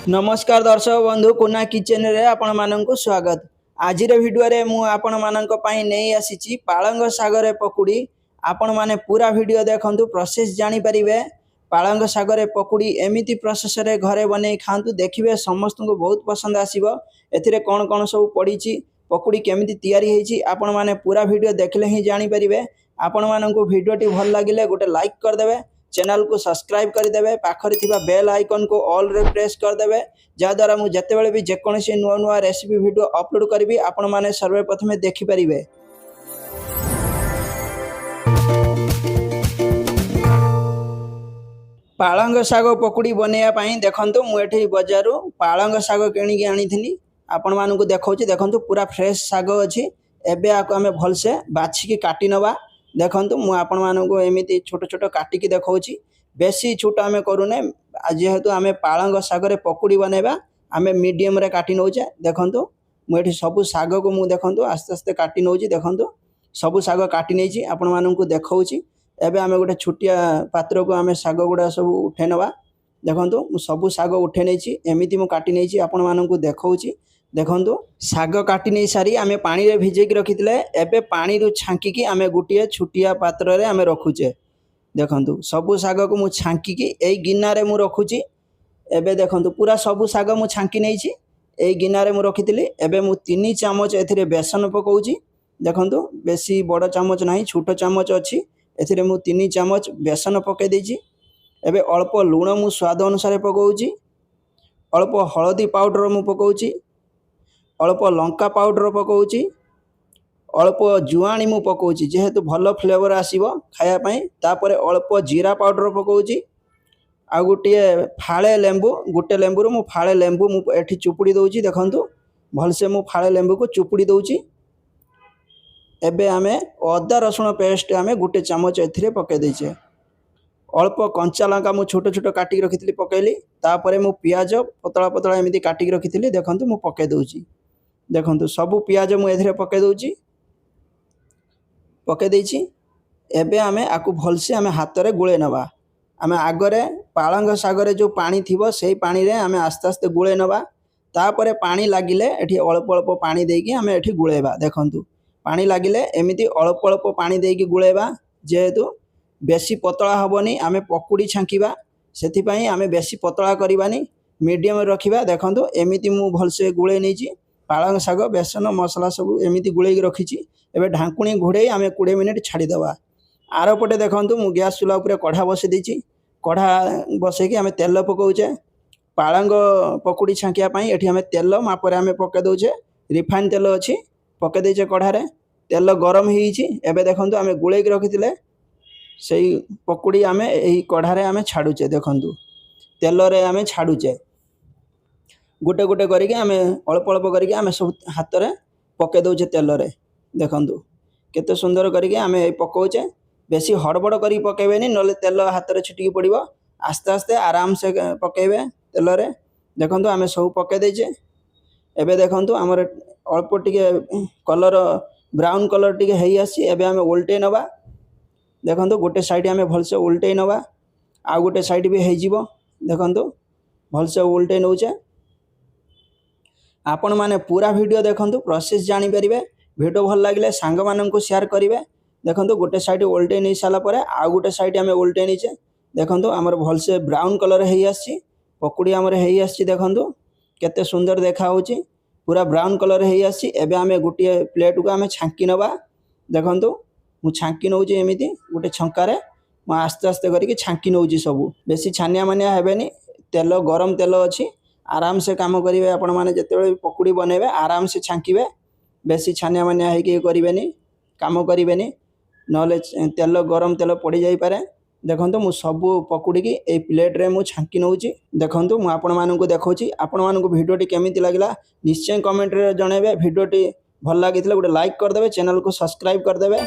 नमस्कार दर्शक बंधु कुना किचन रे आपण माननकु स्वागत। आज वीडियो रे मु आपण माननक पई नै आसीची पालंग सागर पकुड़ी। आपण माने पूरा वीडियो देखंतु प्रोसेस जानि परिबे। पालंग सागर पकुड़ी एमिति प्रोसेस रे घरे बनै खांतु देखिबे समस्त को बहुत पसंद आसीबो। एथिरे कोन कोन सब पड़ीची पकुड़ी केमिति तयारी हेची आपण माने पूरा वीडियो देखले ही जानि परिबे। आपण माननकु वीडियोटी भल लागिले गोटे लाइक कर देबे, चैनल को सब्सक्राइब कर देबे, पाखरे थिबा बेल आइकन को ऑल रे प्रेस कर देबे जा द्वारा मु जतेबेले भी जेकोसी नुआ नुआ रेसिपी वीडियो अपलोड करबी आपण माने सर्वप्रथमे देखि परिबे। पालंग साग पकुड़ी बनैया पई देखंतु मु एठी बाजारु पालंग साग किनी के आनीथिनी। आपण मानकु देखौची देखंतु पूरा फ्रेश साग अछि। एबे आको हमें भल से बाछि के काटी नबा। देखंतु मु आपण मानकु एमिति छोट छोट काटी के देखौची। बेसी छोट आमे करूने जेहेतु आमे पालंग साग रे पकुड़ी बनेबा आमे मीडियम रे काटी नौचे। देखंतु मु एठी सब साग को मु देखंतु आस्ते आस्ते काटी नौची। देखंतु सब साग काटी नेची आपण मानकु देखौची। एबे आमे गोटे छोटिया पात्र को आमे साग गुडा सब उठे नबा। देखंतु मु सब साग उठे नेची एमिति मु काटी नेची आपण मानकु देखौची। देखंतु साग काटी नै सारी आमे पानी रे भिजे के रखितले। एबे पानी रु छांकी की आमे गुटिया छोटिया पात्र रे आमे रखुचे। देखंतु सब साग को मु छांकी की एई गिन्ना रे मु रखुची। एबे देखंतु पूरा सब साग मु छांकी नेची एई गिन्ना रे मु रखितली। एबे मु 3 चामच एथिरे बेसन पकाउची। देखंतु बेसी बड़ चामच नाही छोट चामच अछि। एथिरे मु 3 चामच बेसन पके देची। एबे अल्प लूण मु स्वाद अनुसार पकाउची, अल्प हळदी पाउडर मु पकाउची, अल्प लंका पाउडर पकाउची, अल्प जुआणी मु पकाउची जेहेतु भल फ्लेवर आसीबो खाया पई। तापरे अल्प जीरा पाउडर पकाउची। आ गुटे फाळे लेंबू गुटे लेंबू मु फाळे लेंबू मु एठी चुपुड़ी दउची। देखंतु भल से मु फाळे लेंबू को चुपुड़ी दउची। एबे आमे अदा रसुण पेस्ट आमे गुटे चामच एथिरे पके देछे। अल्प कंचा लंका मु छोट छोट काटी रखितली पकेली। तापरे मु प्याज पतला पतला एमिति काटी रखितली। देखंतु मु पके दउची। देखंतु सब प्याज मु एथिरे पके दउची। पके देछि। एबे आमे आकु भल से आमे हाथ रे गुळे नबा। आमे आगरे पालंग सागरे जो पानी थिबो सेही पानी रे आमे आस्ते आस्ते गुळे नबा। तापरे पानी लागिले एठी अल्प अल्प पानी देकी आमे एठी गुळेबा। देखंतु पानी लागिले एमिति अल्प अल्प पानी देकी गुळेबा। जेहेतु बेसी पतला हबनी आमे पकुड़ी छांकीबा सेथि पई आमे बेसी पतला करबानी मीडियम रखिबा। देखंतु एमिति मु भल से गुळे नेची पालंग साग बेसन मसला सब एमिति गुळे रखिची। एबे ढांकुणी घोड़े आमे 20 मिनिट छाड़ी दबा। आरो पटे देखंतु मु गैस चूल्हा ऊपर कढ़ा बसे देची। कढ़ा बसे की आमे तेल पकाउचे। पालंग पकुड़ी छांकिया पई एठी आमे तेल मापरे आमे पके दोचे। रिफाइन तेल अछि पके देचे कढ़ा रे। तेल गरम हिची। एबे देखंतु आमे गुळे के रखितिले सेही पकुड़ी आमे एही कढ़ा रे आमे छाडुचे। देखंतु तेल रे आमे छाडुचे। गुटे गुटे करिके आमे अल्प अल्प करिके आमे सब हाथ रे पके दोचे तेल रे। देखंतु केते सुंदर करिके आमे पकाउचे। बेसी हड़बड़ करी पकेबेनी नले तेल हाथ रे छिटकी पड़िबो। आस्ते आस्ते आराम से पकेबे तेल रे। देखंतु आमे सब पके देचे। एबे देखंतु हमर अल्प टिके कलर ब्राउन कलर टिके हेई आसी। एबे आमे उल्टे नबा। देखंतु गोटे साइड आमे भल से उल्टे नबा। आ गोटे साइड भी हेई जिवो। देखंतु भल से उल्टे नउचे। आपण माने पूरा वीडियो देखंतु प्रोसेस जानि परिबे। वीडियो भल लागिले सांग माननकु शेयर करिवे। देखंतु गोटे साइड उल्टे नै साला परे आ गोटे साइड आमे उल्टे नीचे। देखंतु हमर भल से ब्राउन कलर हेई आसी। पकुड़ी हमर हेई आसी। देखंतु केते सुंदर देखा होची। पूरा ब्राउन कलर हेई आसी। एबे आमे गुटिया प्लेट को आमे छांकी नबा। देखंतु मु छांकी नउची एमिति गोटे छंका रे मु आस्ते आस्ते करिके छांकी नउची सब। बेसी छानिया मानिया हेबेनी। तेल गरम तेल अछि। आराम से काम करिवे आपण माने जतेबेले पकुड़ी बनेबे आराम से छांकीबे। बेसी छानिया मानिया हे के करिवेनी काम करिवेनी नले तेल गरम तेल पड़ी जाई पारे। देखंतु मु सब पकुड़ी की ए प्लेट रे मु छांकी नउची। देखंतु मु आपण माननकु देखौची। आपण माननकु वीडियोटी केमिति लागिला निश्चय कमेंट रे जणेबे। वीडियोटी भल लागितले गोटे लाइक कर देबे, चैनल को सब्सक्राइब कर देबे।